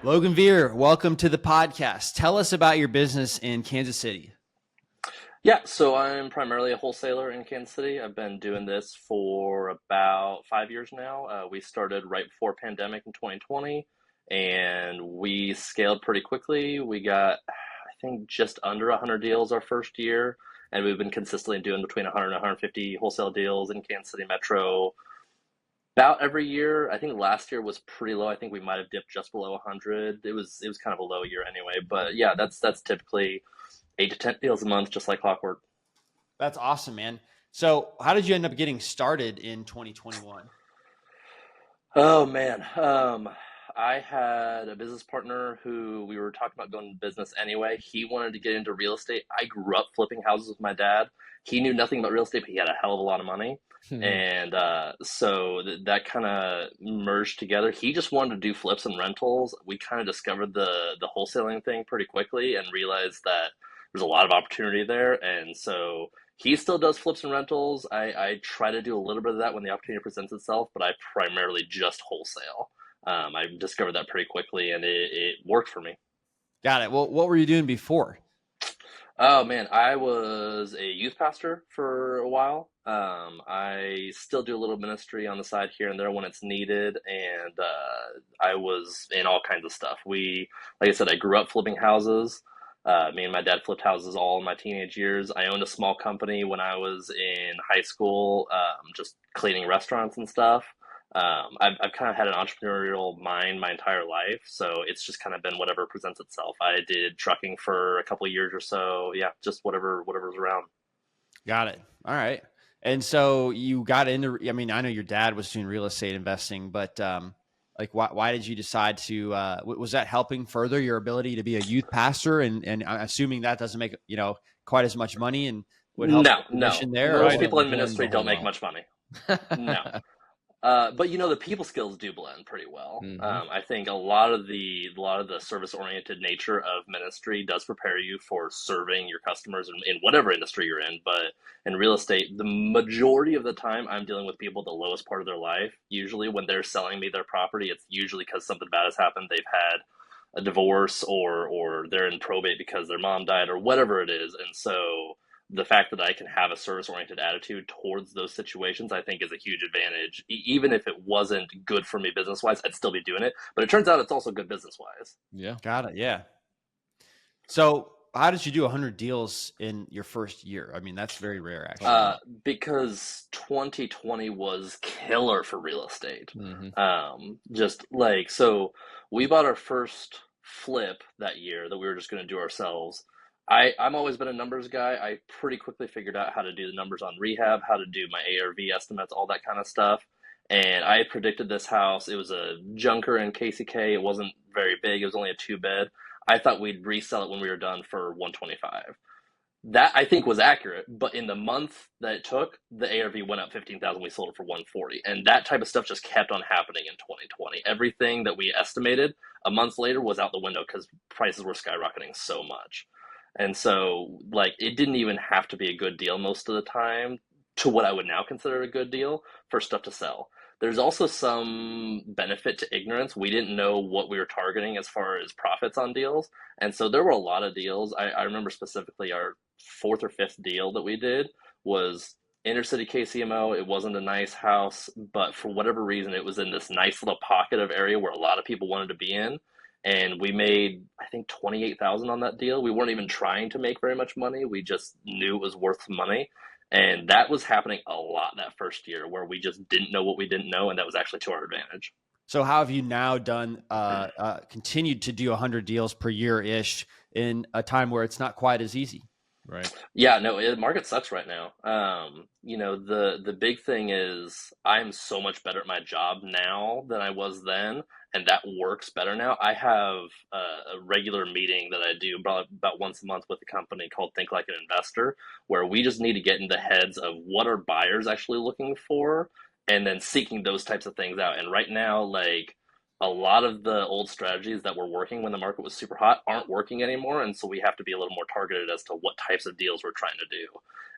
Logan Veer, welcome to the podcast. Tell us about your business in Kansas City. Yeah, so I'm primarily a wholesaler in Kansas City. I've been doing this for about 5 years now. We started right before pandemic in 2020, and we scaled pretty quickly. We got, I think, just under 100 deals our first year, and we've been consistently doing between 100 and 150 wholesale deals in Kansas City Metro about every year. I think last year was pretty low. I think we might have dipped just below 100. It was kind of a low year anyway, but yeah, that's typically 8 to 10 deals a month, just like clockwork. That's awesome, man. So how did you end up getting started in 2021? Oh man, I had a business partner who we were talking about going into business anyway. He wanted to get into real estate. I grew up flipping houses with my dad. He knew nothing about real estate, but he had a hell of a lot of money, and that kind of merged together. He just wanted to do flips and rentals. We kind of discovered the wholesaling thing pretty quickly and realized that there's a lot of opportunity there, and so. He still does flips and rentals. I try to do a little bit of that when the opportunity presents itself, but I primarily just wholesale. I discovered that pretty quickly, and it worked for me. Got it. Well, what were you doing before? Oh man, I was a youth pastor for a while. I still do a little ministry on the side here and there when it's needed, and I was in all kinds of stuff. Like I said, I grew up flipping houses. Me and my dad flipped houses all in my teenage years. I owned a small company when I was in high school, just cleaning restaurants and stuff. I've kind of had an entrepreneurial mind my entire life, so it's just kind of been whatever presents itself. I did trucking for a couple of years or so. Yeah, just whatever's around. Got it. All right. And so you got into, I mean, I know your dad was doing real estate investing, but like why did you decide to, was that helping further your ability to be a youth pastor? And I'm assuming that doesn't make, quite as much money and would help No, the no. mission there, or Most what? people in Blends a ministry whole don't make lot. much money. No. But the people skills do blend pretty well. Hmm. I think a lot of the service oriented nature of ministry does prepare you for serving your customers in whatever industry you're in. But in real estate, the majority of the time, I'm dealing with people at the lowest part of their life. Usually, when they're selling me their property, it's usually because something bad has happened. They've had a divorce, or they're in probate because their mom died, or whatever it is, and so the fact that I can have a service oriented attitude towards those situations, I think is a huge advantage. Even if it wasn't good for me business wise, I'd still be doing it. But it turns out it's also good business wise. Yeah. Got it. Yeah. So how did you do 100 deals in your first year? I mean, that's very rare, actually. Because 2020 was killer for real estate. Hmm. Just like, so we bought our first flip that year that we were just going to do ourselves. I'm always been a numbers guy. I pretty quickly figured out how to do the numbers on rehab, how to do my ARV estimates, all that kind of stuff. And I predicted this house. It was a junker in KCK. It wasn't very big. It was only a two bed. I thought we'd resell it when we were done for 125. That I think was accurate, but in the month that it took, the ARV went up 15,000. We sold it for 140, and that type of stuff just kept on happening in 2020. Everything that we estimated a month later was out the window because prices were skyrocketing so much. And so, like, it didn't even have to be a good deal most of the time to what I would now consider a good deal for stuff to sell. There's also some benefit to ignorance. We didn't know what we were targeting as far as profits on deals. And so there were a lot of deals. I remember specifically our fourth or fifth deal that we did was inner city KCMO. It wasn't a nice house, but for whatever reason, it was in this nice little pocket of area where a lot of people wanted to be in. And we made, I think, 28,000 on that deal. We weren't even trying to make very much money. We just knew it was worth the money. And that was happening a lot that first year where we just didn't know what we didn't know. And that was actually to our advantage. So how have you now done, continued to do 100 deals per year ish in a time where it's not quite as easy? Right. Yeah, no, the market sucks right now. The big thing is I'm so much better at my job now than I was then, and that works better now. I have a regular meeting that I do about once a month with a company called Think Like an Investor, where we just need to get in the heads of what are buyers actually looking for, and then seeking those types of things out. And right now, like a lot of the old strategies that were working when the market was super hot aren't working anymore. And so we have to be a little more targeted as to what types of deals we're trying to do.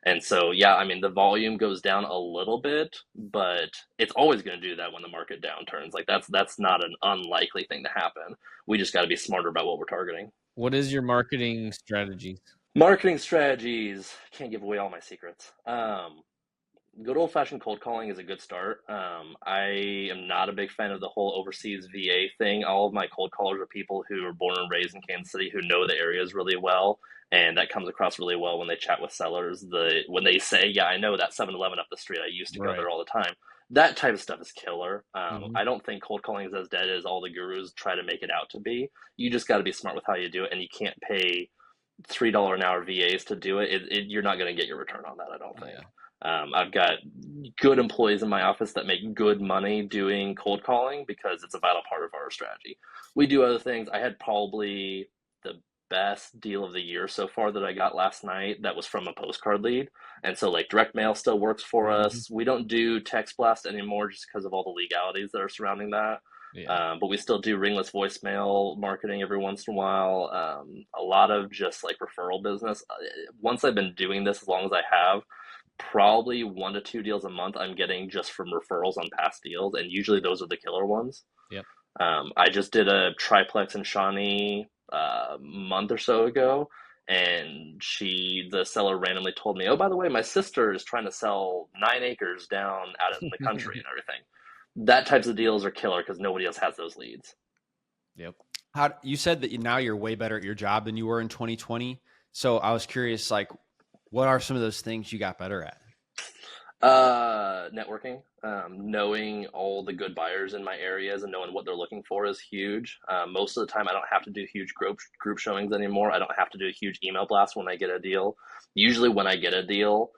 And so, yeah, I mean, the volume goes down a little bit, but it's always going to do that when the market downturns. Like that's not an unlikely thing to happen. We just got to be smarter about what we're targeting. What is your marketing strategy? Marketing strategies. Can't give away all my secrets. Good old fashioned cold calling is a good start. I am not a big fan of the whole overseas VA thing. All of my cold callers are people who are born and raised in Kansas City who know the areas really well, and that comes across really well when they chat with sellers. When they say, "Yeah, I know that 7-Eleven up the street. I used to go Right. there all the time." That type of stuff is killer. Mm-hmm. I don't think cold calling is as dead as all the gurus try to make it out to be. You just got to be smart with how you do it, and you can't pay $3 an hour VAs to do it. You're not going to get your return on that, I don't think. Yeah. I've got good employees in my office that make good money doing cold calling because it's a vital part of our strategy. We do other things. I had probably the best deal of the year so far that I got last night that was from a postcard lead. And so, like, direct mail still works for Mm-hmm. us. We don't do text blast anymore just because of all the legalities that are surrounding that. Yeah. But we still do ringless voicemail marketing every once in a while. A lot of just like referral business. Once I've been doing this as long as I have, probably 1 to 2 deals a month I'm getting just from referrals on past deals, and usually those are the killer ones. Yep. I just did a triplex in Shawnee a month or so ago, and the seller randomly told me, "Oh, by the way, my sister is trying to sell 9 acres down out in the country and everything." That types of deals are killer because nobody else has those leads. Yep. How you said that now you're way better at your job than you were in 2020. So I was curious, like, what are some of those things you got better at? Networking, knowing all the good buyers in my areas and knowing what they're looking for is huge. Most of the time, I don't have to do huge group showings anymore. I don't have to do a huge email blast when I get a deal. Usually, when I get a deal,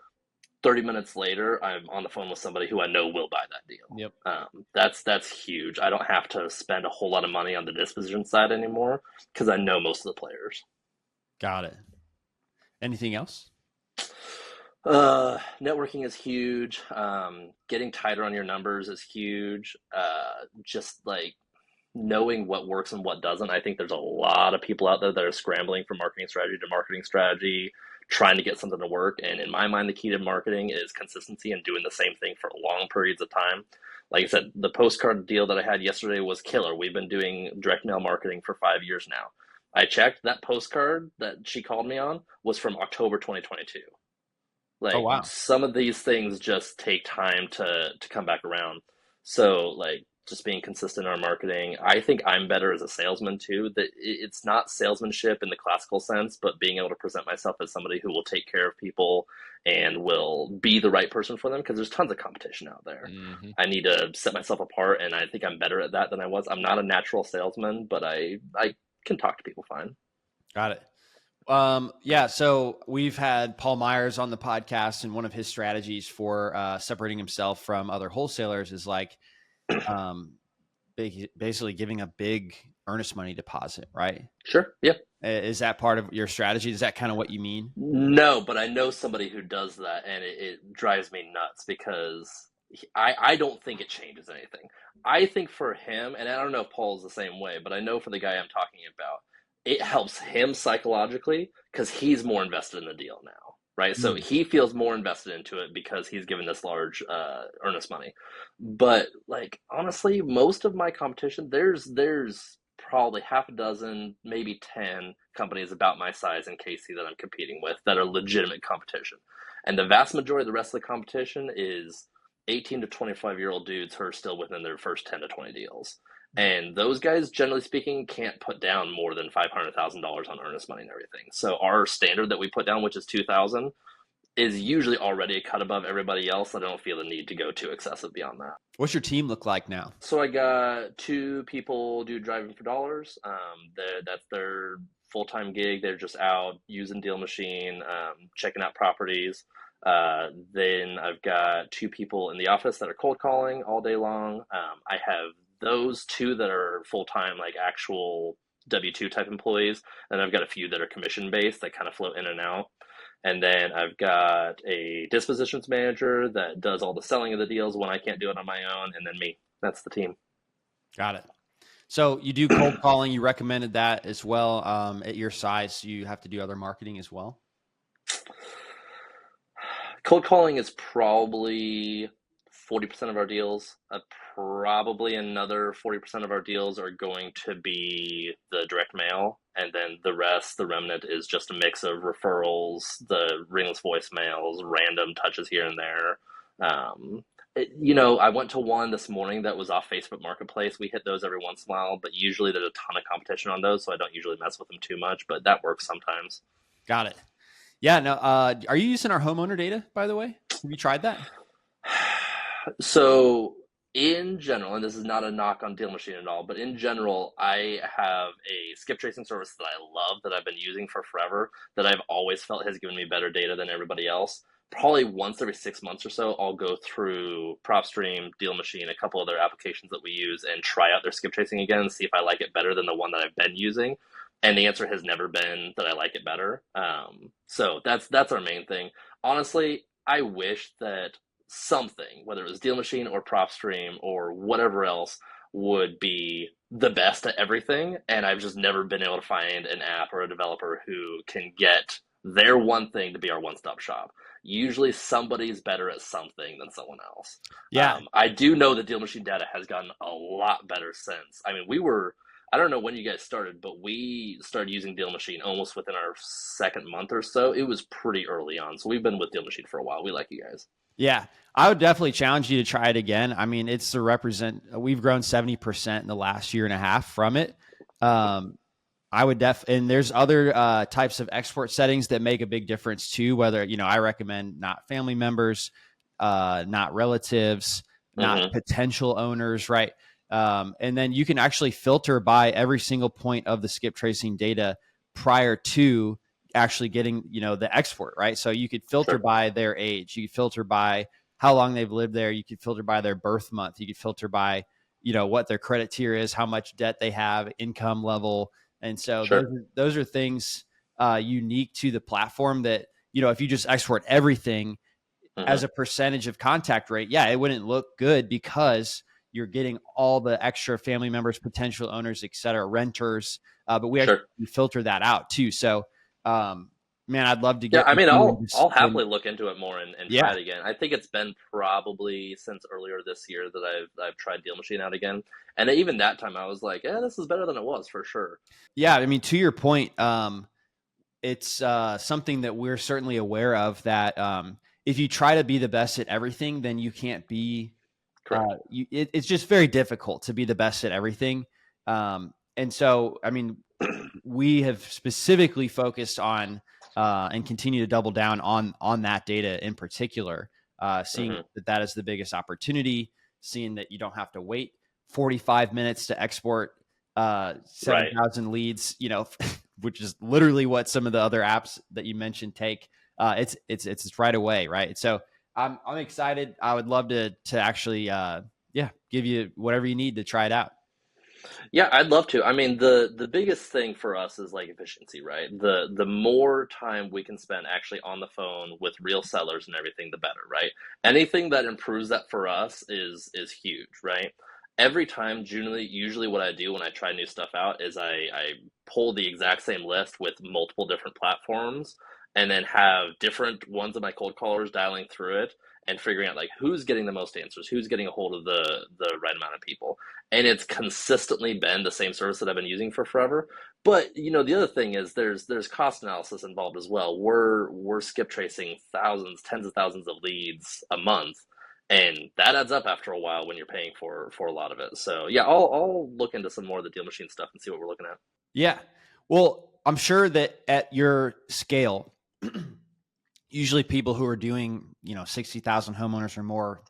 30 minutes later, I'm on the phone with somebody who I know will buy that deal. Yep. That's huge. I don't have to spend a whole lot of money on the disposition side anymore because I know most of the players. Got it. Anything else? Networking is huge. Getting tighter on your numbers is huge. Just like knowing what works and what doesn't. I think there's a lot of people out there that are scrambling from marketing strategy to marketing strategy, trying to get something to work. And in my mind, the key to marketing is consistency and doing the same thing for long periods of time. Like I said, the postcard deal that I had yesterday was killer. We've been doing direct mail marketing for 5 years now. I checked that postcard that she called me on was from October 2022. Oh, Like wow. some of these things just take time to come back around. So like just being consistent in our marketing. I think I'm better as a salesman too. That it's not salesmanship in the classical sense, but being able to present myself as somebody who will take care of people and will be the right person for them because there's tons of competition out there. Mm-hmm. I need to set myself apart, and I think I'm better at that than I was. I'm not a natural salesman, but I can talk to people fine. Got it. Yeah. So we've had Paul Myers on the podcast, and one of his strategies for separating himself from other wholesalers is like um, basically giving a big earnest money deposit, right? Sure. Yeah. Is that part of your strategy? Is that kind of what you mean? No, but I know somebody who does that, and it drives me nuts because I don't think it changes anything. I think for him, and I don't know if Paul's the same way, but I know for the guy I'm talking about, it helps him psychologically because he's more invested in the deal now, right? So Mm. he feels more invested into it because he's given this large earnest money. But like honestly, most of my competition, there's probably half a dozen, maybe 10 companies about my size in KC that I'm competing with that are legitimate competition. And the vast majority of the rest of the competition is 18 to 25-year-old dudes who are still within their first 10 to 20 deals. And those guys, generally speaking, can't put down more than $500,000 on earnest money and everything. So our standard that we put down, which is 2,000, is usually already a cut above everybody else. I don't feel the need to go too excessive beyond that. What's your team look like now? So I got 2 people do driving for dollars. That's their full-time gig. They're just out using DealMachine, checking out properties. Then I've got 2 people in the office that are cold calling all day long. I have those 2 that are full-time, like actual W-2 type employees. And I've got a few that are commission-based that kind of float in and out. And then I've got a dispositions manager that does all the selling of the deals when I can't do it on my own, and then me. That's the team. Got it. So you do cold calling. You recommended that as well. At your size, you have to do other marketing as well. Cold calling is probably 40% of our deals. Probably another 40% of our deals are going to be the direct mail. And then the rest, the remnant, is just a mix of referrals, the ringless voicemails, random touches here and there. I went to one this morning that was off Facebook Marketplace. We hit those every once in a while, but usually there's a ton of competition on those, so I don't usually mess with them too much, but that works sometimes. Got it. Yeah. No. Are you using our homeowner data, by the way? Have you tried that? So in general, and this is not a knock on DealMachine at all, but in general, I have a skip tracing service that I love that I've been using for forever that I've always felt has given me better data than everybody else. Probably once every 6 months or so, I'll go through PropStream, DealMachine, a couple other applications that we use and try out their skip tracing again and see if I like it better than the one that I've been using. And the answer has never been that I like it better. So that's our main thing. Honestly, I wish that something, whether it was DealMachine or PropStream or whatever else, would be the best at everything. And I've just never been able to find an app or a developer who can get their one thing to be our one-stop shop. Usually somebody's better at something than someone else. Yeah. I do know that DealMachine data has gotten a lot better since. I mean, I don't know when you guys started, but we started using DealMachine almost within our second month or so. It was pretty early on. So we've been with DealMachine for a while. We like you guys. Yeah. I would definitely challenge you to try it again. I mean, we've grown 70% in the last year and a half from it. I would and there's other types of export settings that make a big difference too, whether, I recommend not family members, not relatives, not potential owners, right? And then you can actually filter by every single point of the skip tracing data prior to actually getting, the export, right? So you could filter by their age, you could filter by how long they've lived there, you could filter by their birth month, you could filter by, what their credit tier is, how much debt they have, income level. And so those are things unique to the platform that, if you just export everything as a percentage of contact rate, it wouldn't look good because you're getting all the extra family members, potential owners, et cetera, renters. But we actually filter that out too. So, man, I'd love to get. Yeah, I mean, I'll happily look into it more and try it again. I think it's been probably since earlier this year that I've tried DealMachine out again, and even that time I was like, this is better than it was for sure. Yeah, I mean, to your point, it's something that we're certainly aware of. That if you try to be the best at everything, then you can't be. It's just very difficult to be the best at everything. And so, I mean, we have specifically focused on and continue to double down on that data in particular, seeing that is the biggest opportunity, seeing that you don't have to wait 45 minutes to export 7,000 leads, which is literally what some of the other apps that you mentioned take. It's right away, right? So I'm excited. I would love to actually, give you whatever you need to try it out. Yeah, I'd love to. I mean, the biggest thing for us is like efficiency, right? The more time we can spend actually on the phone with real sellers and everything, the better, right? Anything that improves that for us is huge, right? Every time, usually what I do when I try new stuff out is I pull the exact same list with multiple different platforms and then have different ones of my cold callers dialing through it and figuring out like who's getting the most answers, who's getting a hold of the right amount of people. And it's consistently been the same service that I've been using for forever. But the other thing is there's cost analysis involved as well. We're skip tracing thousands, tens of thousands of leads a month. And that adds up after a while when you're paying for a lot of it. So yeah, I'll look into some more of the DealMachine stuff and see what we're looking at. Yeah. Well, I'm sure that at your scale, usually people who are doing, 60,000 homeowners or more,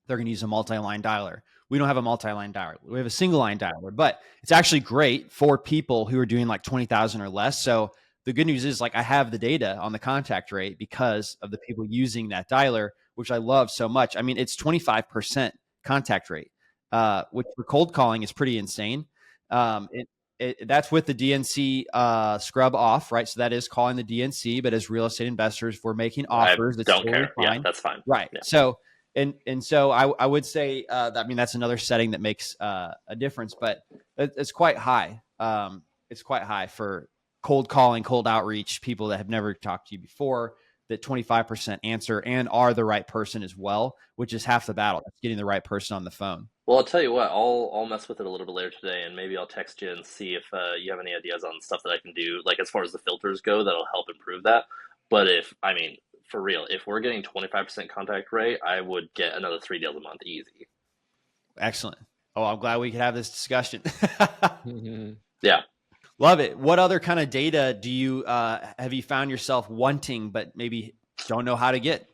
they're going to use a multi-line dialer. We don't have a multi-line dialer. We have a single line dialer, but it's actually great for people who are doing like 20,000 or less. So the good news is like I have the data on the contact rate because of the people using that dialer, which I love so much. I mean, it's 25% contact rate, which for cold calling is pretty insane. That's with the DNC scrub off, right? So that is calling the DNC, but as real estate investors, if we're making offers, I don't care. Yeah, that's fine. Right. Yeah. So And so I would say I mean that's another setting that makes a difference, but it's quite high. It's quite high for cold calling, cold outreach, people that have never talked to you before. That 25% answer and are the right person as well, which is half the battle. That's getting the right person on the phone. Well, I'll tell you what, I'll mess with it a little bit later today, and maybe I'll text you and see if you have any ideas on stuff that I can do, like as far as the filters go, that'll help improve that. But I mean, for real, if we're getting 25% contact rate, I would get another 3 deals a month easy. Excellent. Oh, I'm glad we could have this discussion. Yeah. Love it. What other kind of data do you have you found yourself wanting, but maybe don't know how to get?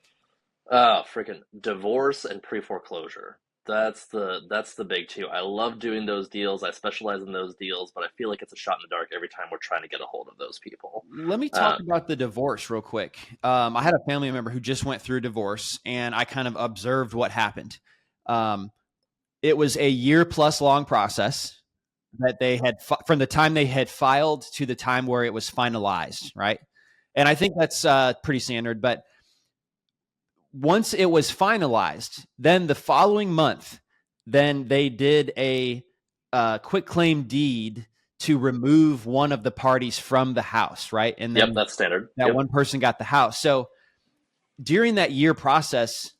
Freaking divorce and pre-foreclosure. That's the big two. I love doing those deals. I specialize in those deals, but I feel like it's a shot in the dark every time we're trying to get a hold of those people. Let me talk about the divorce real quick. I had a family member who just went through divorce, and I kind of observed what happened. It was a year plus long process that they had from the time they had filed to the time where it was finalized, right? And I think that's pretty standard. But once it was finalized, then the following month, then they did a quit claim deed to remove one of the parties from the house, right? And then that's standard. That one person got the house. So during that year process,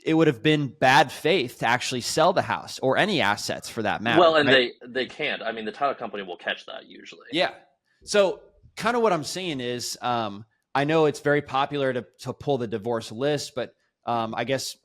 it would have been bad faith to actually sell the house or any assets for that matter. Well, and right? they can't. I mean, the title company will catch that usually. Yeah. So kind of what I'm saying is, I know it's very popular to pull the divorce list, but I guess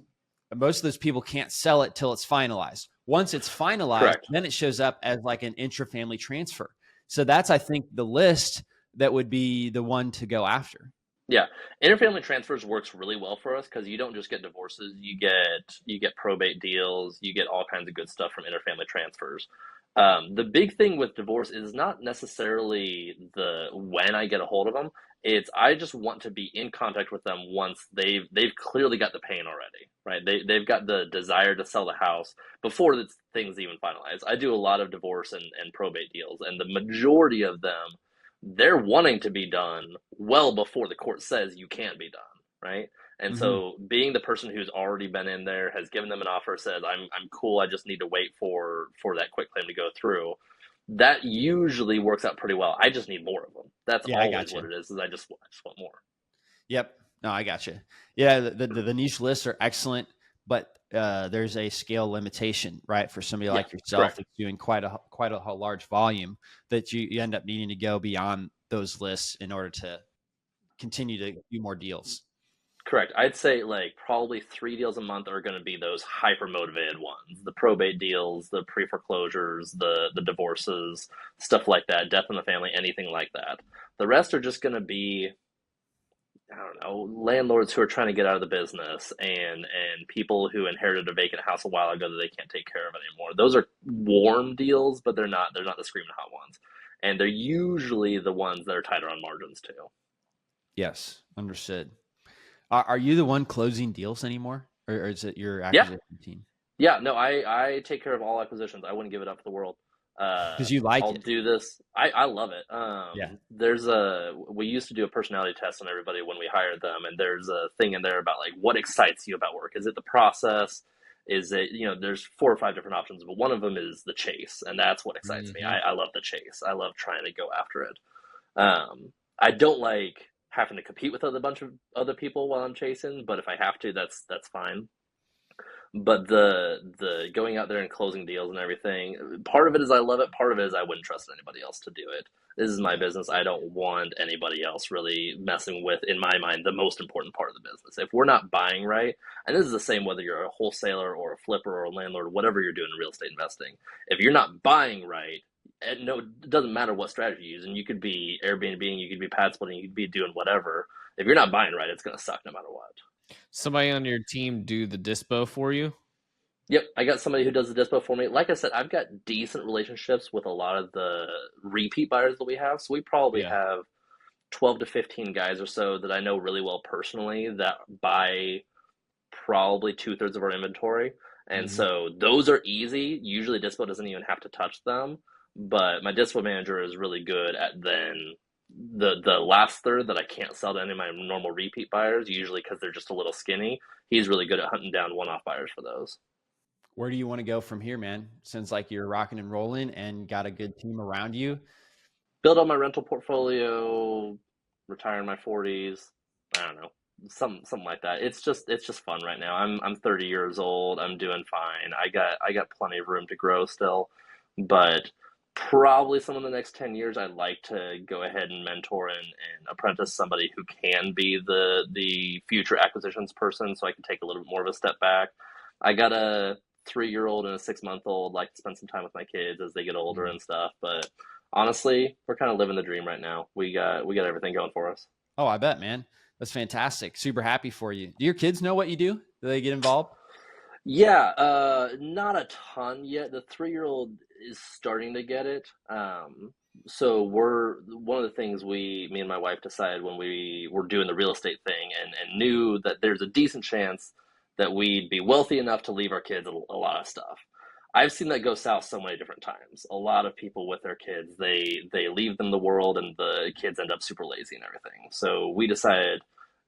most of those people can't sell it till it's finalized. Once it's finalized, Correct. Then it shows up as like an intrafamily transfer. So that's, I think, the list that would be the one to go after. Yeah, interfamily transfers works really well for us because you don't just get divorces, you get probate deals, you get all kinds of good stuff from interfamily transfers. The big thing with divorce is not necessarily the when I get a hold of them. It's I just want to be in contact with them once they've clearly got the pain already, right? They've got the desire to sell the house before the things even finalize. I do a lot of divorce and probate deals, and the majority of them they're wanting to be done well before the court says you can't be done, right? And so being the person who's already been in there, has given them an offer, says I'm cool, I just need to wait for that quit claim to go through. That usually works out pretty well. I just need more of them. That's always what it is I just want more. Yep. No, I got you. Yeah, the niche lists are excellent, but there's a scale limitation, right? For somebody like yourself that's doing quite a large volume, that you end up needing to go beyond those lists in order to continue to do more deals. Correct. I'd say like probably 3 deals a month are going to be those hyper motivated ones, the probate deals, the pre-foreclosures, the divorces, stuff like that, death in the family, anything like that. The rest are just going to be, I don't know, landlords who are trying to get out of the business and people who inherited a vacant house a while ago that they can't take care of anymore. Those are warm deals, but they're not the screaming hot ones. And they're usually the ones that are tighter on margins too. Yes, understood. Are you the one closing deals anymore, or is it your acquisition team? Yeah, no, I take care of all acquisitions. I wouldn't give it up for the world. Because you like I'll it. do this. I love it. We used to do a personality test on everybody when we hired them, and there's a thing in there about like what excites you about work. Is it the process? Is it, there's 4 or 5 different options, but one of them is the chase, and that's what excites me. I love the chase. I love trying to go after it. I don't like having to compete with a bunch of other people while I'm chasing, but if I have to, that's fine. But the going out there and closing deals and everything, part of it is I love it, part of it is I wouldn't trust anybody else to do it. This is my business. I don't want anybody else really messing with, in my mind, the most important part of the business. If we're not buying right, and this is the same whether you're a wholesaler or a flipper or a landlord, whatever you're doing in real estate investing, if you're not buying right, and no, it doesn't matter what strategy you use, and you could be Airbnb, you could be pad splitting, you could be doing whatever. If you're not buying right, it's going to suck no matter what. Somebody on your team do the dispo for you? Yep, I got somebody who does the dispo for me. Like I said, I've got decent relationships with a lot of the repeat buyers that we have. So we probably have 12 to 15 guys or so that I know really well personally that buy probably 2/3 of our inventory. And so those are easy. Usually dispo doesn't even have to touch them. But my dispo manager is really good at then the last third that I can't sell to any of my normal repeat buyers, usually because they're just a little skinny. He's really good at hunting down one-off buyers for those. Where do you want to go from here, man? Since like you're rocking and rolling and got a good team around you. Build on my rental portfolio, retire in my 40s. I don't know, something like that. It's just fun right now. I'm 30 years old. I'm doing fine. I got plenty of room to grow still, but probably some of the next 10 years I'd like to go ahead and mentor and apprentice somebody who can be the future acquisitions person, so I can take a little bit more of a step back. I got a 3-year-old and a 6-month-old, like to spend some time with my kids as they get older and stuff, but honestly, we're kind of living the dream right now. We got everything going for us. Oh, I bet, man. That's fantastic. Super happy for you. Do your kids know what you do? Do they get involved? Yeah, not a ton yet. The 3-year-old is starting to get it. So we're one of the things me and my wife decided when we were doing the real estate thing and knew that there's a decent chance that we'd be wealthy enough to leave our kids a lot of stuff. I've seen that go south so many different times. A lot of people with their kids, they leave them the world and the kids end up super lazy and everything. So we decided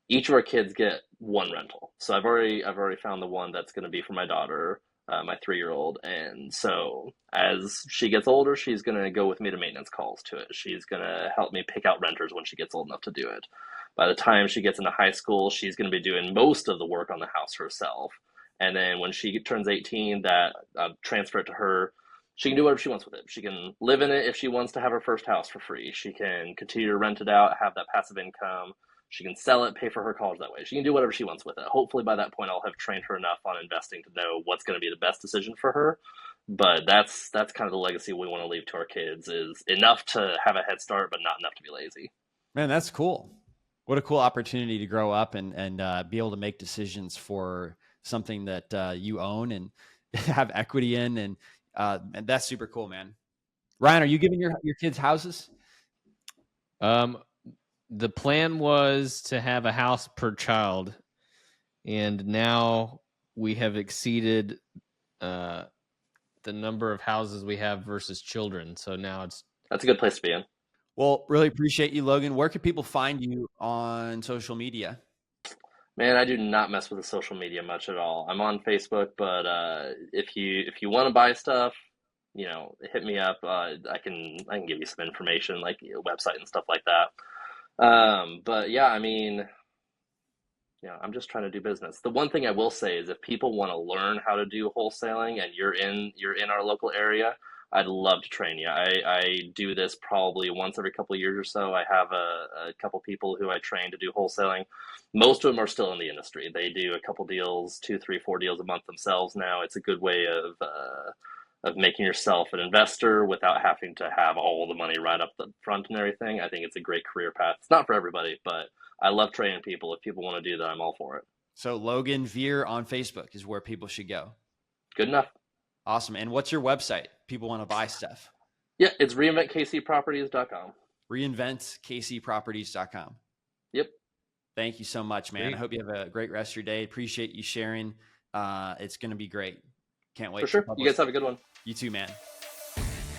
each of our kids get one rental. So I've already found the one that's going to be for my daughter, my 3-year-old. And so as she gets older, she's going to go with me to maintenance calls to it. She's going to help me pick out renters when she gets old enough to do it. By the time she gets into high school, she's going to be doing most of the work on the house herself. And then when she turns 18, that transfer it to her. She can do whatever she wants with it. She can live in it if she wants to have her first house for free. She can continue to rent it out, have that passive income. She can sell it, pay for her college that way. She can do whatever she wants with it. Hopefully by that point, I'll have trained her enough on investing to know what's going to be the best decision for her. But that's kind of the legacy we want to leave to our kids, is enough to have a head start, but not enough to be lazy. Man, that's cool. What a cool opportunity to grow up and be able to make decisions for something that you own and have equity in. And that's super cool, man. Ryan, are you giving your kids houses? The plan was to have a house per child, and now we have exceeded the number of houses we have versus children. So now that's a good place to be in. Well, really appreciate you, Logan. Where can people find you on social media? Man, I do not mess with the social media much at all. I'm on Facebook, but if you want to buy stuff, hit me up. I can give you some information, like website and stuff like that. But yeah, I mean, I'm just trying to do business. The one thing I will say is if people want to learn how to do wholesaling and you're in our local area, I'd love to train you. I do this probably once every couple of years or so. I have a couple people who I train to do wholesaling. Most of them are still in the industry. They do a couple deals, 2, 3, 4 deals a month themselves now. It's a good way of making yourself an investor without having to have all the money right up the front and everything. I think it's a great career path. It's not for everybody, but I love training people. If people want to do that, I'm all for it. So Logan Veer on Facebook is where people should go. Good enough. Awesome. And what's your website? People want to buy stuff. Yeah, it's reinventkcproperties.com. Reinventkcproperties.com. Yep. Thank you so much, man. Great. I hope you have a great rest of your day. Appreciate you sharing. It's going to be great. Can't wait. For sure. You guys have a good one. You too, man.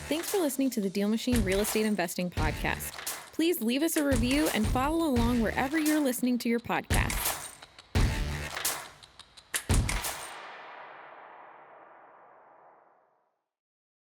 Thanks for listening to the DealMachine Real Estate Investing Podcast. Please leave us a review and follow along wherever you're listening to your podcast.